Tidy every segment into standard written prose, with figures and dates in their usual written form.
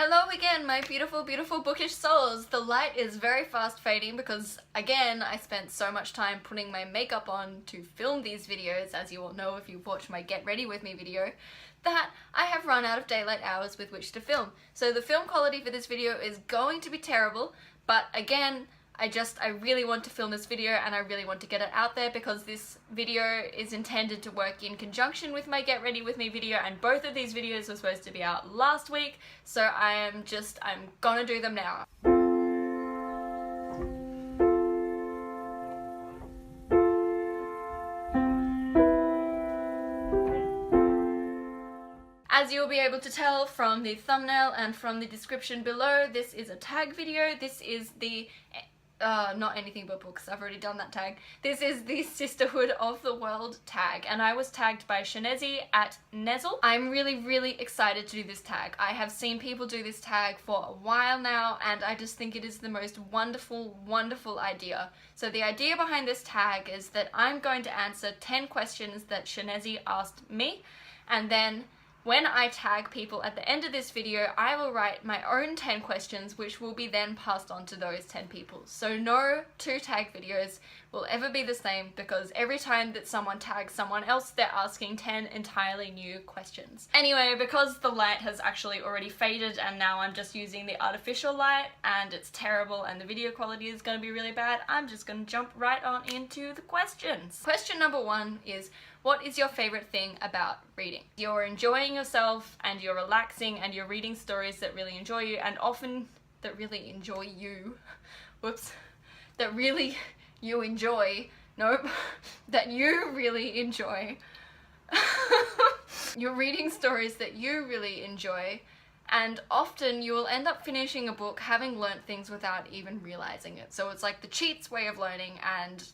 Hello again, my beautiful, beautiful bookish souls. The light is very fast fading because, again, I spent so much time putting my makeup on to film these videos, as you all know if you've watched my Get Ready With Me video, that I have run out of daylight hours with which to film. So the film quality for this video is going to be terrible, but again, I really want to film this video and I really want to get it out there because this video is intended to work in conjunction with my Get Ready With Me video, and both of these videos were supposed to be out last week, so I'm gonna do them now. As you'll be able to tell from the thumbnail and from the description below, this is a tag video. This is the not anything but books, I've already done that tag. This is the Sisterhood of the World tag, and I was tagged by Shanezi at Nezzle. I'm really excited to do this tag. I have seen people do this tag for a while now, and I just think it is the most wonderful idea. So the idea behind this tag is that I'm going to answer 10 questions that Shanezi asked me, and then when I tag people at the end of this video, I will write my own 10 questions which will be then passed on to those 10 people. So no two tag videos will ever be the same because every time that someone tags someone else, they're asking 10 entirely new questions. Anyway, because the light has actually already faded and now I'm just using the artificial light and it's terrible and the video quality is going to be really bad, I'm just going to jump right on into the questions. Question number 1 is, what is your favorite thing about reading? You're enjoying yourself and you're relaxing and you're reading stories that really enjoy you, and often that really enjoy you. Whoops. That really you enjoy. Nope. That you really enjoy. You're reading stories that you really enjoy, and often you will end up finishing a book having learnt things without even realizing it. So it's like the cheats way of learning, and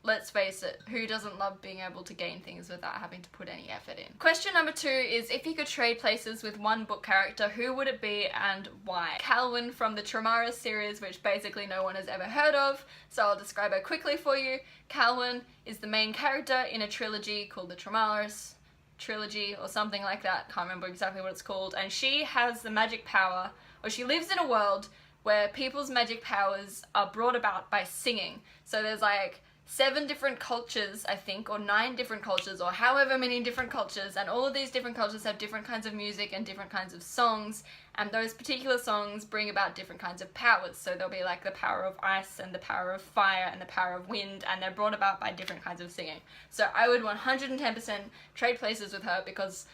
let's face it, who doesn't love being able to gain things without having to put any effort in? Question number 2 is, if you could trade places with one book character, who would it be and why? Calvin from the Tramaris series, which basically no one has ever heard of, so I'll describe her quickly for you. Calvin is the main character in a trilogy called the Tramaris trilogy or something like that, can't remember exactly what it's called, and she has the magic power, or she lives in a world where people's magic powers are brought about by singing. So there's like 7 different cultures, I think, or 9 different cultures, or however many different cultures, and all of these different cultures have different kinds of music and different kinds of songs, and those particular songs bring about different kinds of powers. So there'll be like the power of ice and the power of fire and the power of wind, and they're brought about by different kinds of singing. So I would 110% trade places with her because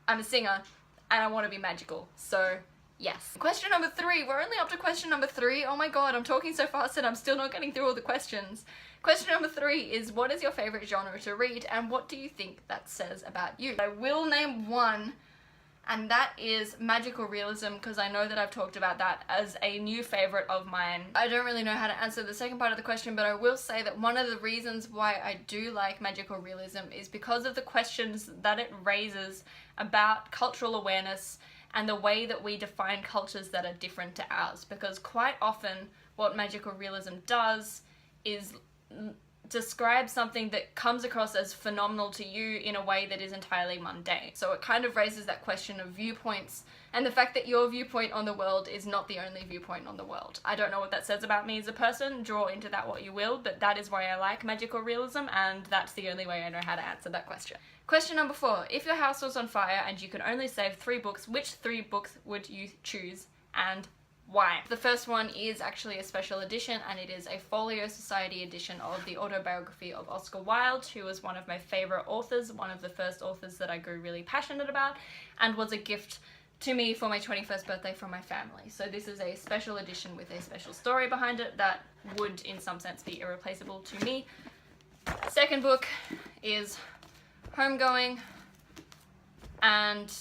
I'm a singer and I want to be magical. So yes. Question number 3. We're only up to question number 3. Oh my god, I'm talking so fast and I'm still not getting through all the questions. Question number 3 is, what is your favourite genre to read and what do you think that says about you? I will name one, and that is magical realism, because I know that I've talked about that as a new favourite of mine. I don't really know how to answer the second part of the question, but I will say that one of the reasons why I do like magical realism is because of the questions that it raises about cultural awareness and the way that we define cultures that are different to ours, because quite often what magical realism does is describe something that comes across as phenomenal to you in a way that is entirely mundane. So it kind of raises that question of viewpoints and the fact that your viewpoint on the world is not the only viewpoint on the world. I don't know what that says about me as a person, draw into that what you will, but that is why I like magical realism, and that's the only way I know how to answer that question. Question number 4. If your house was on fire and you could only save 3 books, which 3 books would you choose and why? The first one is actually a special edition, and it is a Folio Society edition of the autobiography of Oscar Wilde, who was one of my favourite authors, one of the first authors that I grew really passionate about, and was a gift to me for my 21st birthday from my family. So this is a special edition with a special story behind it that would in some sense be irreplaceable to me. Second book is Homegoing, and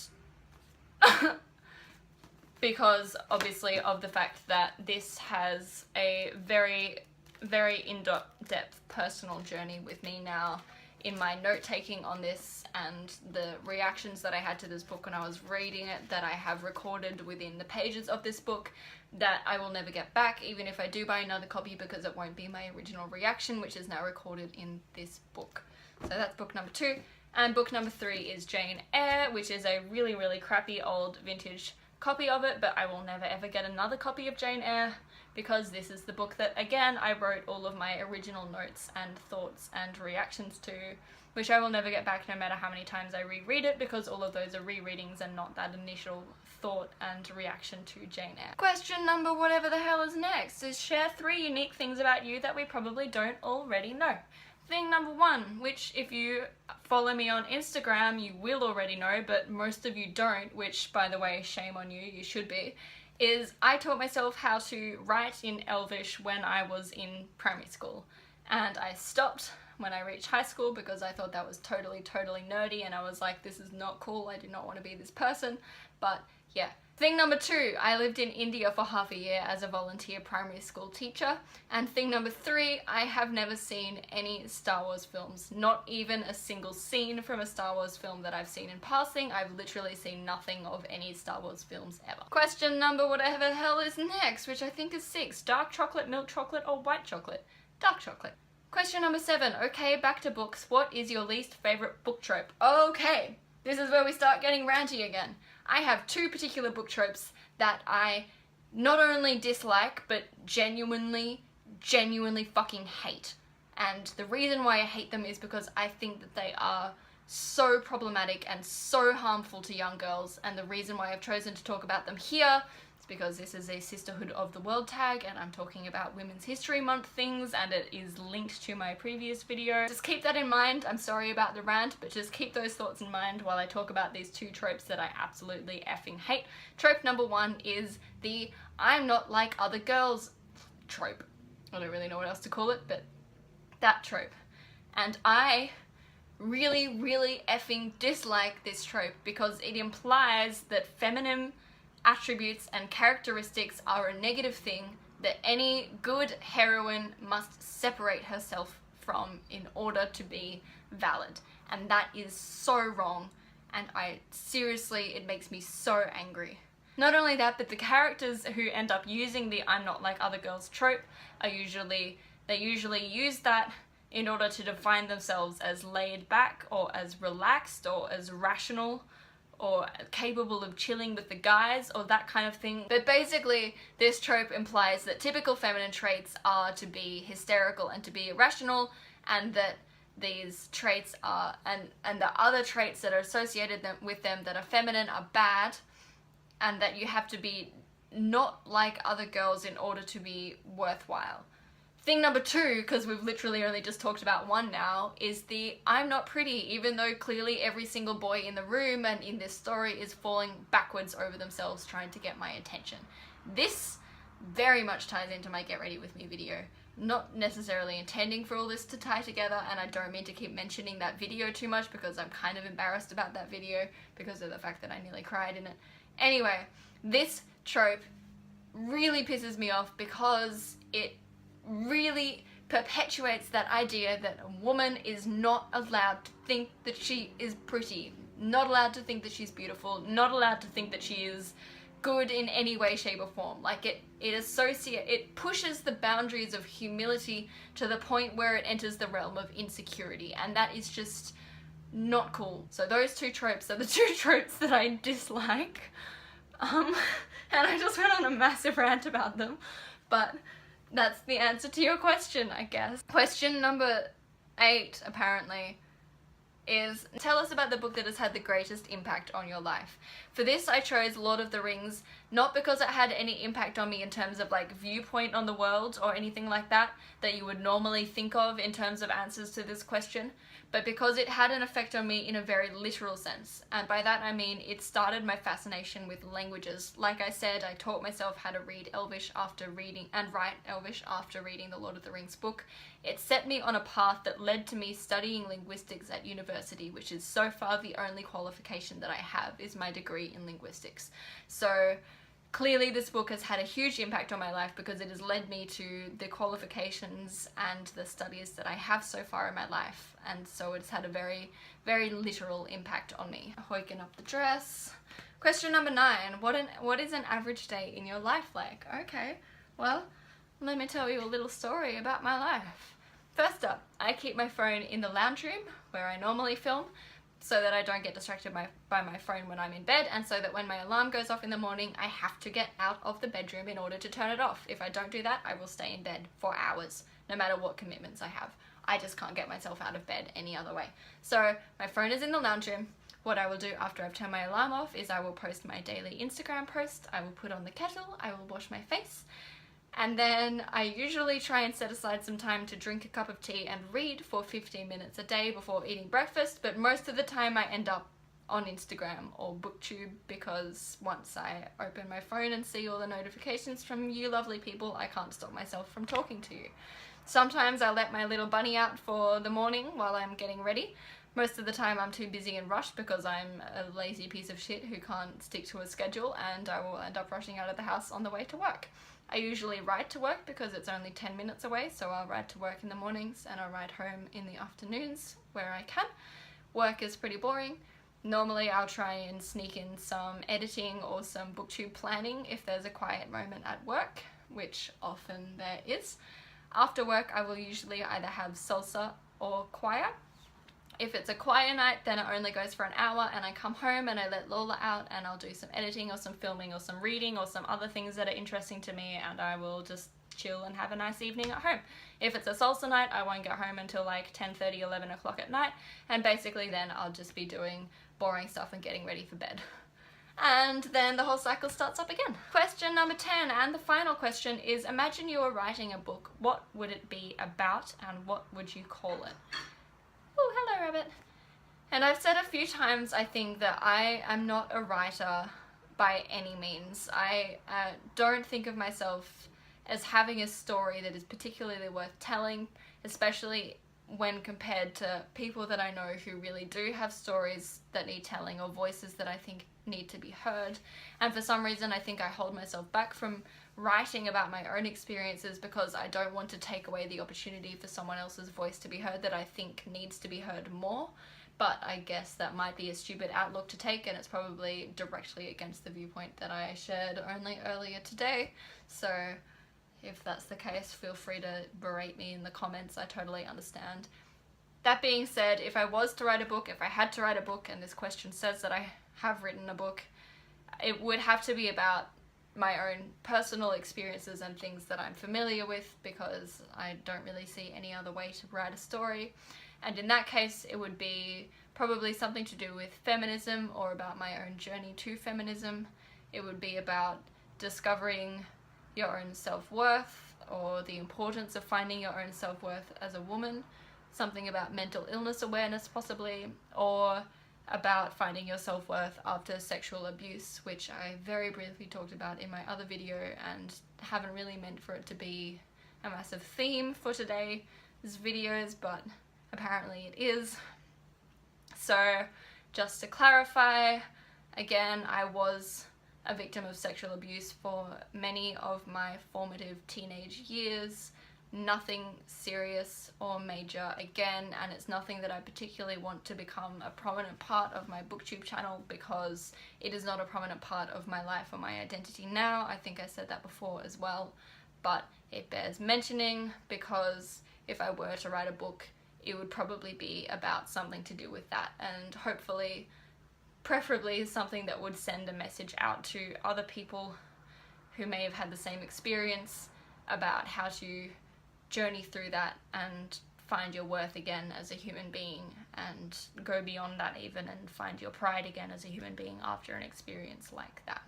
because obviously of the fact that this has a very in-depth personal journey with me now in my note-taking on this, and the reactions that I had to this book when I was reading it that I have recorded within the pages of this book that I will never get back, even if I do buy another copy, because it won't be my original reaction, which is now recorded in this book. So that's book number 2. And book number 3 is Jane Eyre, which is a really crappy old vintage copy of it, but I will never ever get another copy of Jane Eyre, because this is the book that, again, I wrote all of my original notes and thoughts and reactions to, which I will never get back no matter how many times I reread it, because all of those are rereadings and not that initial thought and reaction to Jane Eyre. Question number whatever the hell is next is share 3 unique things about you that we probably don't already know. Thing number 1, which if you follow me on Instagram you will already know, but most of you don't, which by the way, shame on you, you should be, is I taught myself how to write in Elvish when I was in primary school, and I stopped when I reached high school because I thought that was totally nerdy, and I was like, this is not cool, I do not want to be this person. But yeah. Thing number 2, I lived in India for half a year as a volunteer primary school teacher. And thing number 3, I have never seen any Star Wars films, not even a single scene from a Star Wars film that I've seen in passing. I've literally seen nothing of any Star Wars films ever. Question number whatever the hell is next, which I think is 6, dark chocolate, milk chocolate, or white chocolate? Dark chocolate. Question number 7, okay, back to books. What is your least favourite book trope? Okay, this is where we start getting ranty again. I have 2 particular book tropes that I not only dislike, but genuinely fucking hate. And the reason why I hate them is because I think that they are so problematic and so harmful to young girls, and the reason why I've chosen to talk about them here is because this is a Sisterhood of the World tag, and I'm talking about Women's History Month things, and it is linked to my previous video. Just keep that in mind. I'm sorry about the rant, but just keep those thoughts in mind while I talk about these 2 tropes that I absolutely effing hate. Trope number 1 is the I'm not like other girls trope. I don't really know what else to call it, but that trope. And I really effing dislike this trope because it implies that feminine attributes and characteristics are a negative thing that any good heroine must separate herself from in order to be valid. And that is so wrong, and seriously, it makes me so angry. Not only that, but the characters who end up using the I'm not like other girls trope are usually use that in order to define themselves as laid back or as relaxed or as rational or capable of chilling with the guys or that kind of thing. But basically, this trope implies that typical feminine traits are to be hysterical and to be irrational, and that these traits are, and the other traits that are associated with them that are feminine are bad, and that you have to be not like other girls in order to be worthwhile. Thing number 2, because we've literally only just talked about 1 now, is the I'm not pretty, even though clearly every single boy in the room and in this story is falling backwards over themselves trying to get my attention. This very much ties into my Get Ready With Me video. Not necessarily intending for all this to tie together, and I don't mean to keep mentioning that video too much because I'm kind of embarrassed about that video because of the fact that I nearly cried in it. Anyway, this trope really pisses me off because it really perpetuates that idea that a woman is not allowed to think that she is pretty, not allowed to think that she's beautiful, not allowed to think that she is good in any way, shape or form. Like it pushes the boundaries of humility to the point where it enters the realm of insecurity, and that is just not cool. So those 2 tropes are the 2 tropes that I dislike. And I just went on a massive rant about them, but that's the answer to your question, I guess. Question number 8, apparently, is tell us about the book that has had the greatest impact on your life. For this, I chose Lord of the Rings, not because it had any impact on me in terms of like viewpoint on the world or anything like that you would normally think of in terms of answers to this question, but because it had an effect on me in a very literal sense. And by that I mean it started my fascination with languages. Like I said, I taught myself how to read Elvish after reading and write Elvish after reading the Lord of the Rings book. It set me on a path that led to me studying linguistics at university, which is so far the only qualification that I have is my degree in linguistics. So clearly this book has had a huge impact on my life because it has led me to the qualifications and the studies that I have so far in my life, and so it's had a very literal impact on me. Hoiking up the dress. Question number 9, what is an average day in your life like? Okay, well, let me tell you a little story about my life. First up, I keep my phone in the lounge room where I normally film, so that I don't get distracted by my phone when I'm in bed, and so that when my alarm goes off in the morning, I have to get out of the bedroom in order to turn it off. If I don't do that, I will stay in bed for hours, no matter what commitments I have. I just can't get myself out of bed any other way. So my phone is in the lounge room. What I will do after I've turned my alarm off is I will post my daily Instagram post, I will put on the kettle, I will wash my face, and then I usually try and set aside some time to drink a cup of tea and read for 15 minutes a day before eating breakfast, but most of the time I end up on Instagram or booktube, because once I open my phone and see all the notifications from you lovely people, I can't stop myself from talking to you. Sometimes I let my little bunny out for the morning while I'm getting ready. Most of the time I'm too busy and rushed because I'm a lazy piece of shit who can't stick to a schedule, and I will end up rushing out of the house on the way to work. I usually ride to work because it's only 10 minutes away, so I'll ride to work in the mornings and I'll ride home in the afternoons where I can. Work is pretty boring. Normally I'll try and sneak in some editing or some booktube planning if there's a quiet moment at work, which often there is. After work I will usually either have salsa or choir. If it's a choir night, then it only goes for an hour, and I come home and I let Lola out and I'll do some editing or some filming or some reading or some other things that are interesting to me, and I will just chill and have a nice evening at home. If it's a salsa night, I won't get home until like 10:30, 11 o'clock at night, and basically then I'll just be doing boring stuff and getting ready for bed. And then the whole cycle starts up again. Question number 10, and the final question, is imagine you were writing a book. What would it be about and what would you call it? Oh, hello rabbit. And I've said a few times, I think, that I am not a writer by any means. I don't think of myself as having a story that is particularly worth telling, especially when compared to people that I know who really do have stories that need telling, or voices that I think need to be heard. And for some reason I think I hold myself back from writing about my own experiences because I don't want to take away the opportunity for someone else's voice to be heard that I think needs to be heard more. But I guess that might be a stupid outlook to take, and it's probably directly against the viewpoint that I shared only earlier today. So if that's the case, feel free to berate me in the comments. I totally understand. That being said, if I was to write a book, if I had to write a book, and this question says that I have written a book, it would have to be about my own personal experiences and things that I'm familiar with, because I don't really see any other way to write a story. And in that case, it would be probably something to do with feminism, or about my own journey to feminism. It would be about discovering your own self-worth, or the importance of finding your own self-worth as a woman. Something about mental illness awareness possibly, or about finding your self-worth after sexual abuse, which I very briefly talked about in my other video and haven't really meant for it to be a massive theme for today's videos, but apparently it is. So just to clarify, again, I was a victim of sexual abuse for many of my formative teenage years. Nothing serious or major again, and it's nothing that I particularly want to become a prominent part of my booktube channel, because it is not a prominent part of my life or my identity now. I think I said that before as well, but it bears mentioning because if I were to write a book, it would probably be about something to do with that, and hopefully, preferably something that would send a message out to other people who may have had the same experience about how to journey through that and find your worth again as a human being, and go beyond that even, and find your pride again as a human being after an experience like that.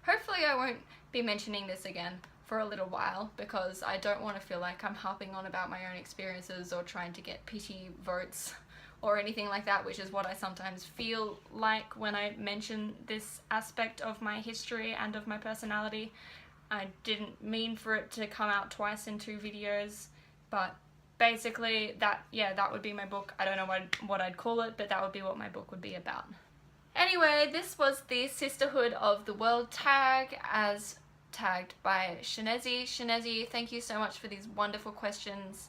Hopefully I won't be mentioning this again for a little while, because I don't want to feel like I'm harping on about my own experiences or trying to get pity votes or anything like that, which is what I sometimes feel like when I mention this aspect of my history and of my personality. I didn't mean for it to come out twice in 2 videos, but basically that would be my book. I don't know what I'd call it, but that would be what my book would be about. Anyway, this was the Sisterhood of the World tag, as tagged by Shanezi. Shanezi, thank you so much for these wonderful questions.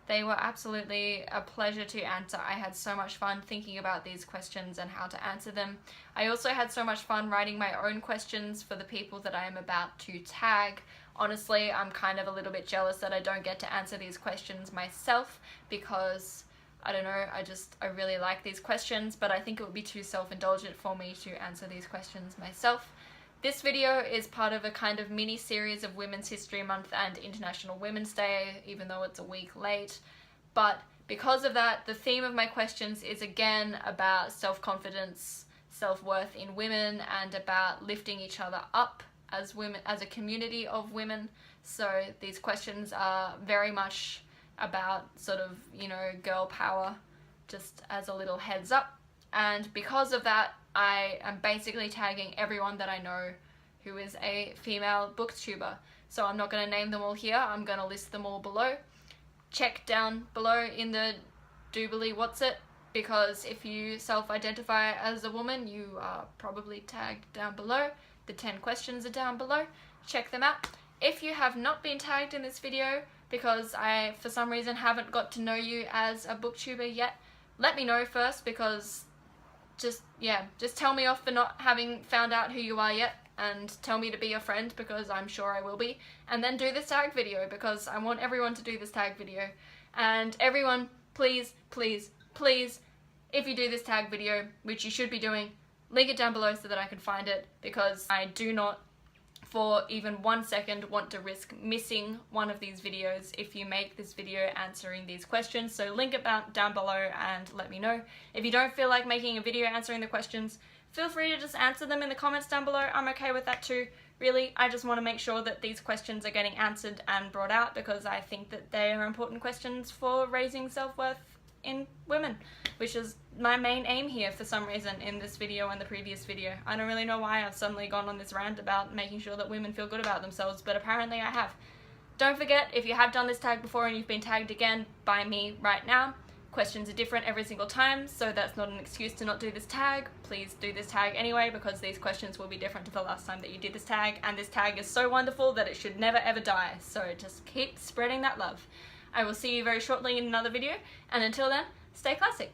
They were absolutely a pleasure to answer. I had so much fun thinking about these questions and how to answer them. I also had so much fun writing my own questions for the people that I am about to tag. Honestly, I'm kind of a little bit jealous that I don't get to answer these questions myself, because I don't know, I really like these questions, but I think it would be too self-indulgent for me to answer these questions myself. This video is part of a kind of mini-series of Women's History Month and International Women's Day, even though it's a week late. But because of that, the theme of my questions is again about self-confidence, self-worth in women, and about lifting each other up as women, as a community of women. So these questions are very much about sort of, you know, girl power, just as a little heads up. And because of that, I am basically tagging everyone that I know who is a female booktuber. So I'm not going to name them all here, I'm going to list them all below. Check down below in the doobly what's it, because if you self-identify as a woman, you are probably tagged down below. The 10 questions are down below. Check them out. If you have not been tagged in this video because I, for some reason, haven't got to know you as a booktuber yet, let me know first, because just tell me off for not having found out who you are yet, and tell me to be your friend, because I'm sure I will be, and then do this tag video, because I want everyone to do this tag video. And everyone, please, please, please, if you do this tag video, which you should be doing, link it down below so that I can find it, because I do not for even 1 second want to risk missing one of these videos if you make this video answering these questions. So link it down below and let me know. If you don't feel like making a video answering the questions, feel free to just answer them in the comments down below. I'm okay with that too. Really, I just want to make sure that these questions are getting answered and brought out, because I think that they are important questions for raising self-worth in women, which is my main aim here for some reason in this video and the previous video. I don't really know why I've suddenly gone on this rant about making sure that women feel good about themselves, but apparently I have. Don't forget, if you have done this tag before and you've been tagged again by me right now, questions are different every single time, so that's not an excuse to not do this tag. Please do this tag anyway, because these questions will be different to the last time that you did this tag, and this tag is so wonderful that it should never ever die, so just keep spreading that love. I will see you very shortly in another video, and until then, stay classic.